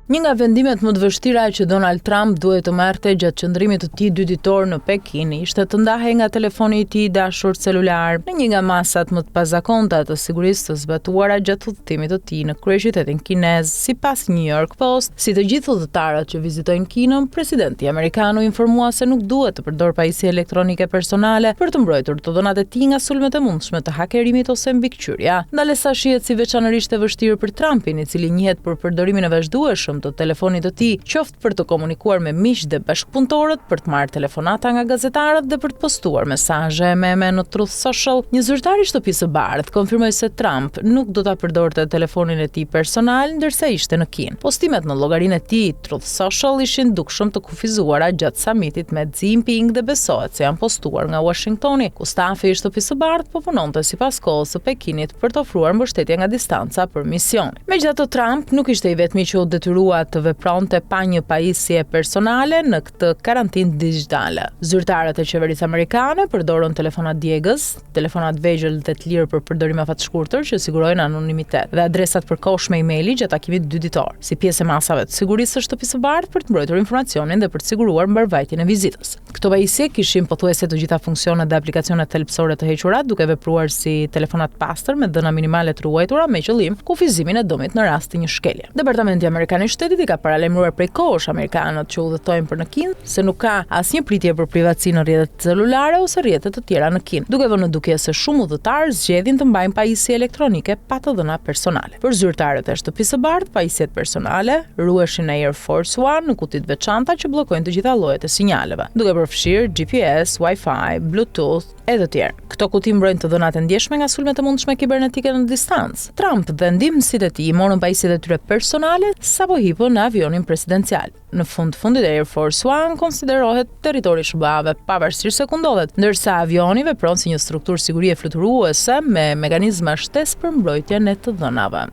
Një nga vendimet më të vështira që Donald Trump duhet të marrte gjatë qëndrimit të tij 2 ditor në Pekin ishte të ndahej nga telefoni i tij dashur celular në një nga masat më të pazakonta të sigurisë të zbatuara gjatë udhëtimit të tij në kryeqytetin kinez. Sipas New York Post, si të gjithë udhëtarët që vizitojnë Kinën, presidenti amerikan u informua se nuk duhet të përdor pajisje elektronike personale për të mbrojtur të dhënat e tij nga sulmet e mundshme të hakerimit ose mbikëqyrja. Ndalesa shihet si veçanërisht e vështirë për Trumpin, i cili njihet për përdorimin e vazhdueshëm të telefonit të tij, qoftë për të komunikuar me miq dhe bashkëpunëtorët, për të marrë telefonata nga gazetarët dhe për të postuar mesazhe meme në Truth Social. Një zyrtar i Shtëpisë së Bardhë konfirmoi se Trump nuk do ta përdorte telefonin e tij personal ndërsa ishte në Kinë. Postimet në llogarinë e tij Truth Social ishin dukshëm të kufizuara gjatë samitit me Xi Jinping dhe besohet se janë postuar nga Washingtoni, ku stafi i Shtëpisë së Bardhë po punonte sipas kohës së Pekinit për të ofruar mbështetje nga distanca për misionin. Megjithatë, Trump nuk ishte i vetmi që u detyrua të vepronte pa një pajisje personale në këtë karantinë digjitale. Zyrtarët e qeverisë amerikane përdorën telefona djegës, telefona të vegjël dhe të lirë për përdorim afatshkurtër që sigurojnë anonimitet, dhe adresat përkohshme emaili gjatë takimit 2 ditor, si pjesë e masave të sigurisë së Shtëpisë së Bardhë për të mbrojtur informacionin dhe për të siguruar mbarvajtjen e vizitës. Këto pajisje kishin pothuajse të gjitha funksionet dhe aplikacionet thelbësore të hequra, duke vepruar si telefonat pastër me dhëna minimale të ruajtura me qëllim kufizimin e dëmit në rast të një shkelje. Departamenti amerikan i shtetit i ka paralajmëruar prej kohësh amerikanët që udhëtojnë për në Kinë se nuk ka asnjë pritje për privatësi në rrjetet celulare ose rrjetet të tjera në Kinë, duke vënë në dukje se shumë udhëtarë zgjedhin të mbajnë pajisje elektronike pa të dhëna personale. Për zyrtarët e Shtëpisë së Bardhë, pajisjet personale ruheshin në Air Force One në kuti të veçanta që bllokojnë të gjitha llojet e sinjaleve, duke përfshirë GPS, Wi-Fi, Bluetooth e të tjerë. Këto kuti mbrojnë të dhënat e ndjeshme nga sulmet e mundshme kibernetike në distancë. Trump dhe ndihmësit e tij morën pajisjet e tyre personale sapo hipën në avionin presidencial. Në fundit Air Force One konsiderohet territori i SBA-ve, pavarësisht se ku ndodhet, ndërsa avioni vepron si një strukturë sigurie fluturuese me mekanizma shtesë për mbrojtjen e të dhënave.